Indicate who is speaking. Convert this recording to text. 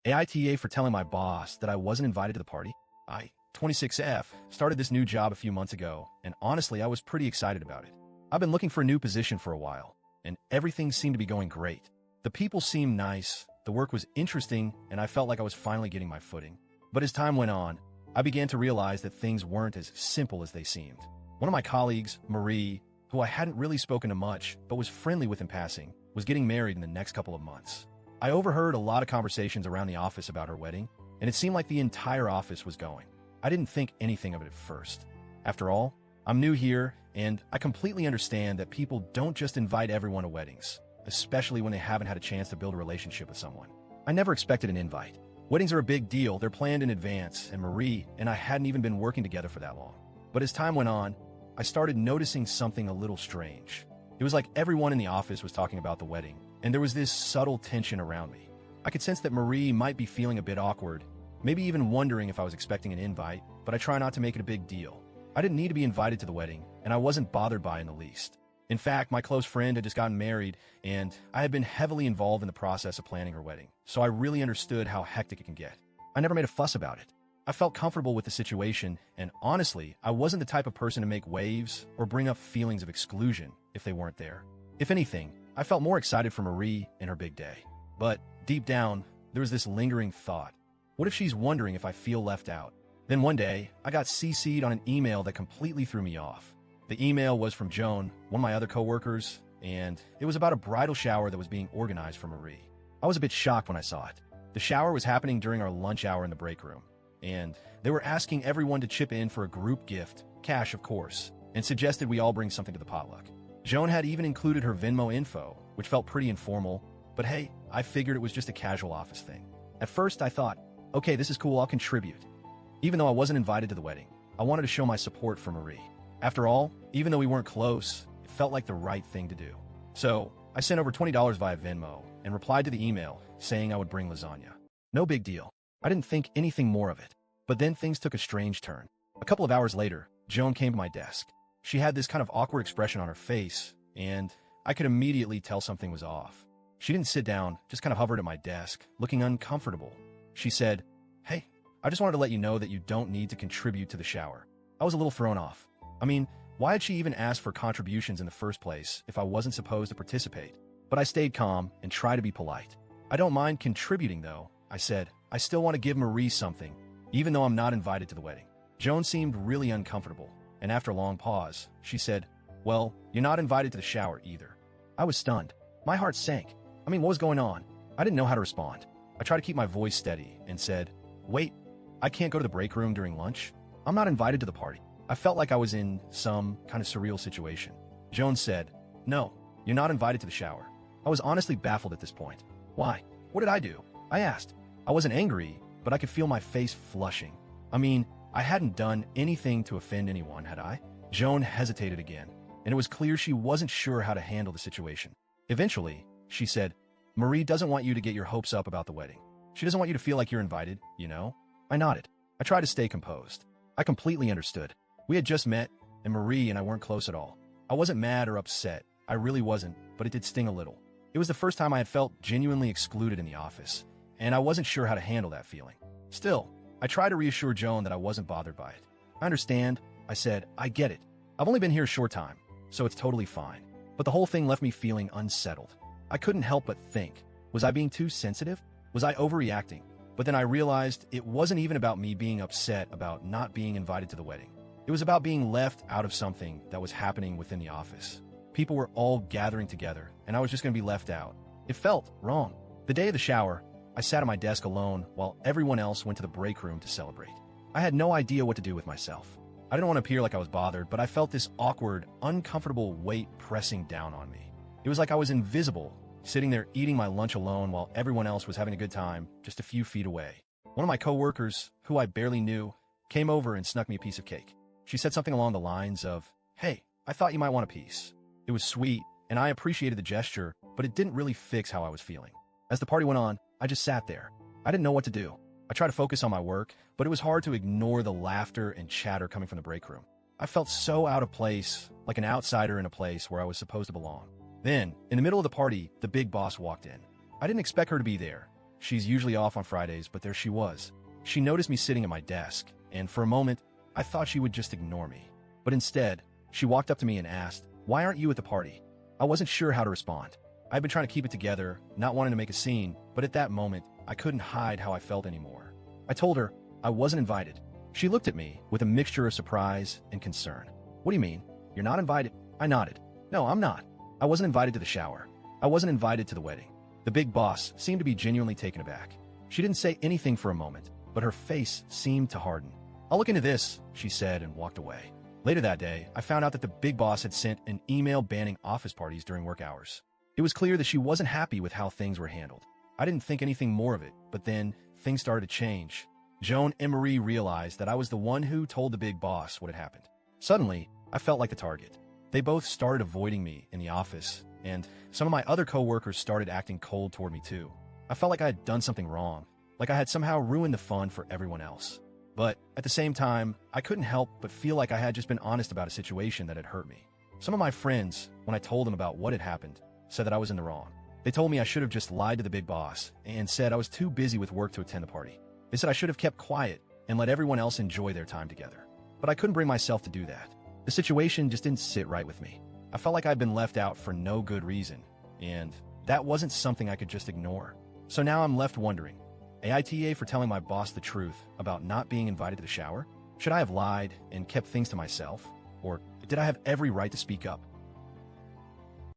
Speaker 1: AITA for telling my boss that I wasn't invited to the party. I, 26F, started this new job a few months ago, and honestly, I was pretty excited about it. I've been looking for a new position for a while, and everything seemed to be going great. The people seemed nice, the work was interesting, and I felt like I was finally getting my footing. But as time went on, I began to realize that things weren't as simple as they seemed. One of my colleagues, Marie, who I hadn't really spoken to much, but was friendly with in passing, was getting married in the next couple of months. I overheard a lot of conversations around the office about her wedding, and it seemed like the entire office was going. I didn't think anything of it at first. After all, I'm new here, and I completely understand that people don't just invite everyone to weddings, especially when they haven't had a chance to build a relationship with someone. I never expected an invite. Weddings are a big deal, they're planned in advance, and Marie and I hadn't even been working together for that long. But as time went on, I started noticing something a little strange. It was like everyone in the office was talking about the wedding, and there was this subtle tension around me. I could sense that Marie might be feeling a bit awkward, maybe even wondering if I was expecting an invite, but I try not to make it a big deal. I didn't need to be invited to the wedding, and I wasn't bothered by it in the least. In fact, my close friend had just gotten married, and I had been heavily involved in the process of planning her wedding, so I really understood how hectic it can get. I never made a fuss about it. I felt comfortable with the situation, and honestly, I wasn't the type of person to make waves or bring up feelings of exclusion if they weren't there. If anything, I felt more excited for Marie and her big day. But deep down, there was this lingering thought. What if she's wondering if I feel left out? Then one day, I got CC'd on an email that completely threw me off. The email was from Joan, one of my other coworkers, and it was about a bridal shower that was being organized for Marie. I was a bit shocked when I saw it. The shower was happening during our lunch hour in the break room, and they were asking everyone to chip in for a group gift, cash of course, and suggested we all bring something to the potluck. Joan had even included her Venmo info, which felt pretty informal, but hey, I figured it was just a casual office thing. At first, I thought, okay, this is cool, I'll contribute. Even though I wasn't invited to the wedding, I wanted to show my support for Marie. After all, even though we weren't close, it felt like the right thing to do. So, I sent over $20 via Venmo and replied to the email saying I would bring lasagna. No big deal. I didn't think anything more of it. But then things took a strange turn. A couple of hours later, Joan came to my desk. She had this kind of awkward expression on her face, and I could immediately tell something was off. She didn't sit down, just kind of hovered at my desk, looking uncomfortable. She said, "Hey, I just wanted to let you know that you don't need to contribute to the shower." I was a little thrown off. I mean, why had she even asked for contributions in the first place if I wasn't supposed to participate? But I stayed calm and tried to be polite. "I don't mind contributing, though," I said. "I still want to give Marie something, even though I'm not invited to the wedding." Joan seemed really uncomfortable, and after a long pause, she said, "Well, you're not invited to the shower either." I was stunned. My heart sank. I mean, what was going on? I didn't know how to respond. I tried to keep my voice steady and said, "Wait, I can't go to the break room during lunch? I'm not invited to the party." I felt like I was in some kind of surreal situation. Joan said, "No, you're not invited to the shower." I was honestly baffled at this point. "Why? What did I do?" I asked. I wasn't angry, but I could feel my face flushing. I mean, I hadn't done anything to offend anyone, had I? Joan hesitated again, and it was clear she wasn't sure how to handle the situation. Eventually, she said, "Marie doesn't want you to get your hopes up about the wedding. She doesn't want you to feel like you're invited, you know?" I nodded. I tried to stay composed. I completely understood. We had just met, and Marie and I weren't close at all. I wasn't mad or upset. I really wasn't, but it did sting a little. It was the first time I had felt genuinely excluded in the office, and I wasn't sure how to handle that feeling. Still, I tried to reassure Joan that I wasn't bothered by it. "I understand," I said. "I get it. I've only been here a short time, so it's totally fine." But the whole thing left me feeling unsettled. I couldn't help but think, was I being too sensitive? Was I overreacting? But then I realized it wasn't even about me being upset about not being invited to the wedding. It was about being left out of something that was happening within the office. People were all gathering together, and I was just going to be left out. It felt wrong. The day of the shower, I sat at my desk alone while everyone else went to the break room to celebrate. I had no idea what to do with myself. I didn't want to appear like I was bothered, but I felt this awkward, uncomfortable weight pressing down on me. It was like I was invisible, sitting there eating my lunch alone while everyone else was having a good time just a few feet away. One of my coworkers, who I barely knew, came over and snuck me a piece of cake. She said something along the lines of, "Hey, I thought you might want a piece." It was sweet, and I appreciated the gesture, but it didn't really fix how I was feeling. As the party went on, I just sat there. I didn't know what to do. I tried to focus on my work, but it was hard to ignore the laughter and chatter coming from the break room. I felt so out of place, like an outsider in a place where I was supposed to belong. Then, in the middle of the party, the big boss walked in. I didn't expect her to be there, She's usually off on Fridays, but there she was. She noticed me sitting at my desk, and for a moment, I thought she would just ignore me. But instead, she walked up to me and asked, "Why aren't you at the party?" I wasn't sure how to respond. I'd been trying to keep it together, not wanting to make a scene, but at that moment, I couldn't hide how I felt anymore. I told her I wasn't invited. She looked at me with a mixture of surprise and concern. "What do you mean? You're not invited?" I nodded. "No, I'm not. I wasn't invited to the shower. I wasn't invited to the wedding." The big boss seemed to be genuinely taken aback. She didn't say anything for a moment, but her face seemed to harden. "I'll look into this," she said and walked away. Later that day, I found out that the big boss had sent an email banning office parties during work hours. It was clear that she wasn't happy with how things were handled. I didn't think anything more of it, but then things started to change. Joan and Marie realized that I was the one who told the big boss what had happened. Suddenly, I felt like the target. They both started avoiding me in the office, and some of my other coworkers started acting cold toward me too. I felt like I had done something wrong, like I had somehow ruined the fun for everyone else. But at the same time, I couldn't help but feel like I had just been honest about a situation that had hurt me. Some of my friends, when I told them about what had happened, said that I was in the wrong. They told me I should have just lied to the big boss and said I was too busy with work to attend the party. They said I should have kept quiet and let everyone else enjoy their time together. But I couldn't bring myself to do that. The situation just didn't sit right with me. I felt like I'd been left out for no good reason, and that wasn't something I could just ignore. So now I'm left wondering, AITA for telling my boss the truth about not being invited to the shower? Should I have lied and kept things to myself? Or did I have every right to speak up?